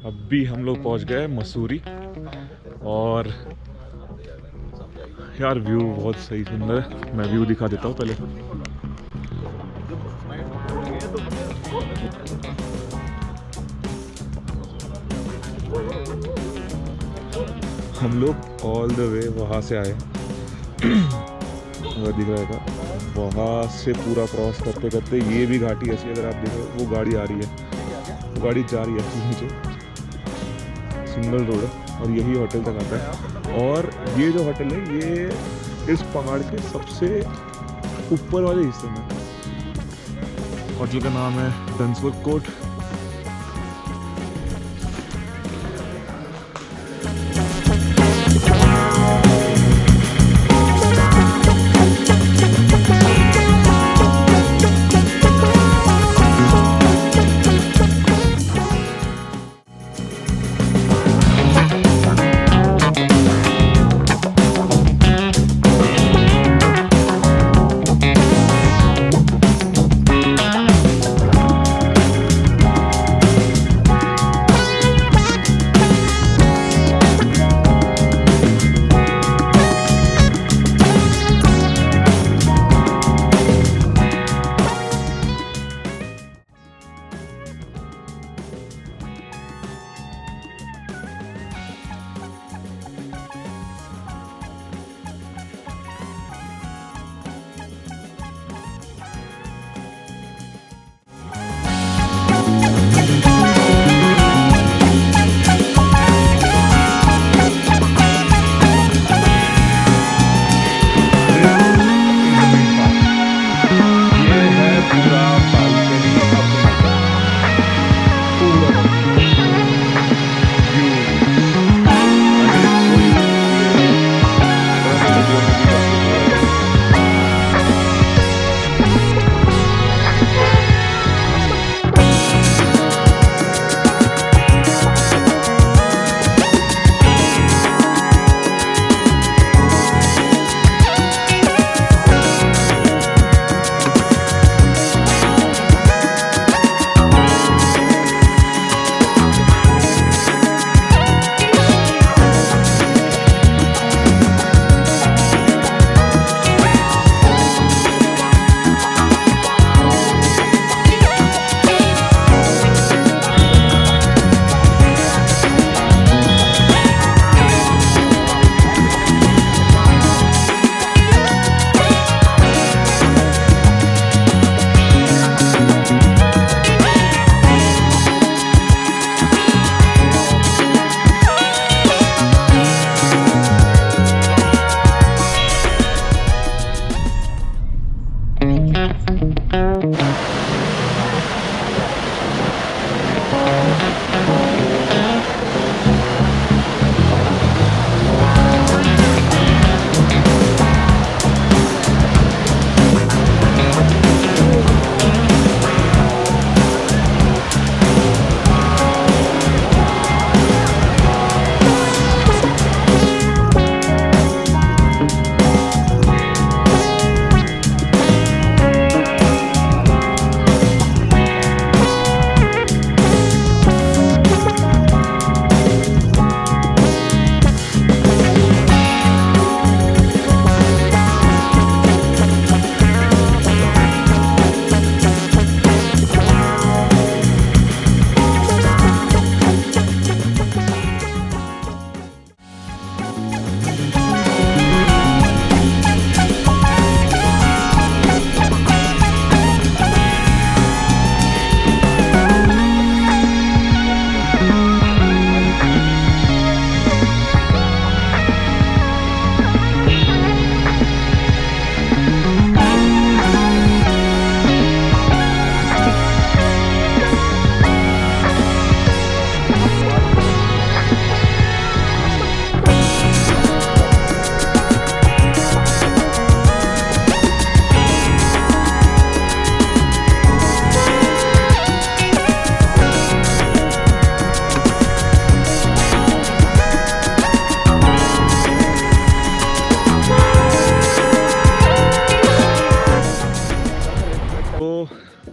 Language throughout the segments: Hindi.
अभी हम लोग पहुंच गए मसूरी और यार व्यू बहुत सही सुंदर है। मैं व्यू दिखा देता हूँ पहले। हम लोग ऑल द वे वहाँ से आए अगर दिख रहा है वहाँ से पूरा क्रॉस करते करते ये भी घाटी ऐसी अगर आप देखो वो गाड़ी आ रही है, वो गाड़ी जा रही है नीचे, सिंगल रोड है और यही होटल तक आता है। और ये जो होटल है ये इस पहाड़ के सबसे ऊपर वाले हिस्से में। होटल का नाम है डंसवर्थ कोर्ट।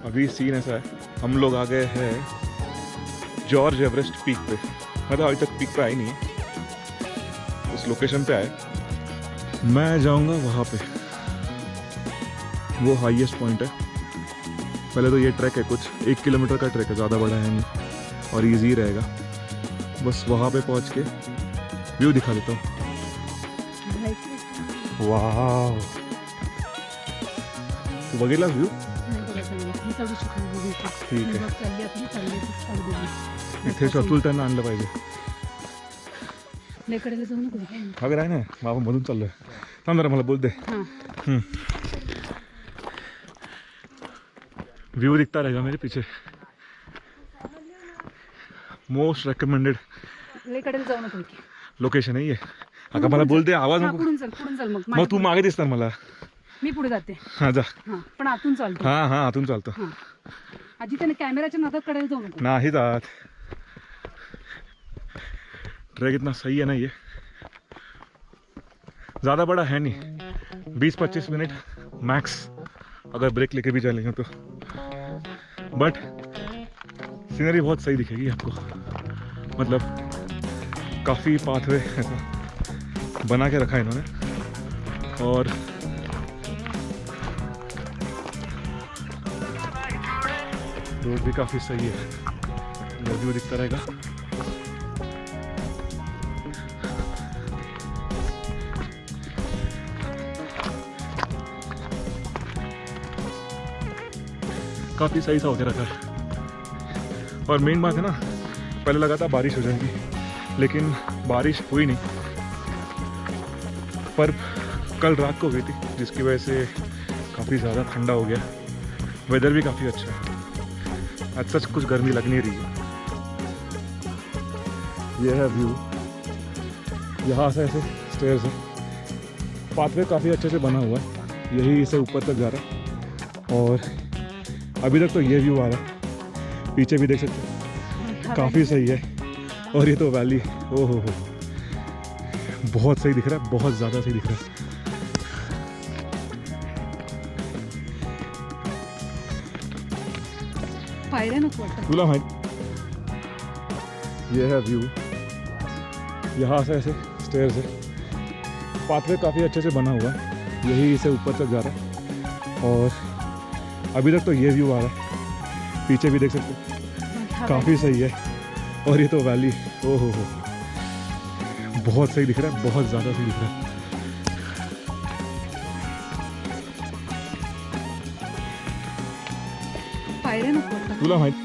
अभी सीन ऐसा है, हम लोग आ गए हैं जॉर्ज एवरेस्ट पीक पे, मतलब अभी तक पीक पे आई नहीं है, उस लोकेशन पे आए। मैं जाऊंगा वहाँ पे, वो हाईएस्ट पॉइंट है। पहले तो ये ट्रैक है, कुछ 1 किलोमीटर का ट्रैक है, ज़्यादा बड़ा है नहीं और इजी रहेगा। बस वहाँ पे पहुँच के व्यू दिखा देता हूँ। वाह, तू बघितला व्यू? ठीक आहे, इथे शतुल त्यांना आणलं पाहिजे. अगं आहे ना, बाबा मधून चाललोय. थांब जरा, मला बोल दे. व्यू दिखता रहेगा मेरे पीछे. मोस्ट रेकमेंडेड लोकेशन आहे ये. अगं मला बोल दे, आवाज नको. मग तू मागे दिसणार मला. मी पुढे जाते. हा जा. पण आतून चालतो. हा हा, आतून चालतो. आधी त्याने कॅमेराच्या नादात कडेला जाऊ नको. नाही जात. ट्रैक इतना सही है ना, ये ज़्यादा बड़ा है नहीं, 20-25 मिनट मैक्स अगर ब्रेक लेके भी चलेंगे तो। बट सीनरी बहुत सही दिखेगी आपको, मतलब काफ़ी पाथवे ऐसा बना के रखा है इन्होंने, और रोड भी काफ़ी सही है, व्यू दिखता रहेगा। काफ़ी सही सा होके रखा है। और मेन बात है ना, पहले लगा था बारिश हो जाएगी, लेकिन बारिश हुई नहीं, पर कल रात को हुई थी, जिसकी वजह से काफ़ी ज़्यादा ठंडा हो गया। वेदर भी काफ़ी अच्छा है, आज सच कुछ गर्मी लग नहीं रही है। ये है व्यू, यहाँ से ऐसे स्टेयर्स है, पाथवे काफ़ी अच्छे से बना हुआ है, यही इसे ऊपर तक जा रहा है। और अभी तक तो ये व्यू आ रहा है, पीछे भी देख सकते हैं, काफ़ी सही है। और ये तो वैली, ओ हो, बहुत सही दिख रहा है, बहुत ज़्यादा सही दिख रहा है। तुला माहिती, ये है व्यू, यहाँ से ऐसे स्टेयर्स है, पाथवे काफ़ी अच्छे से बना हुआ है, यही इसे ऊपर तक जा रहा है। और अभी तक तो ये व्यू आ रहा है, पीछे भी देख सकते हैं, काफ़ी सही है। और ये तो वैली, ओ हो, बहुत सही दिख रहा है, बहुत ज़्यादा सही दिख रहा है। तुला माहिती,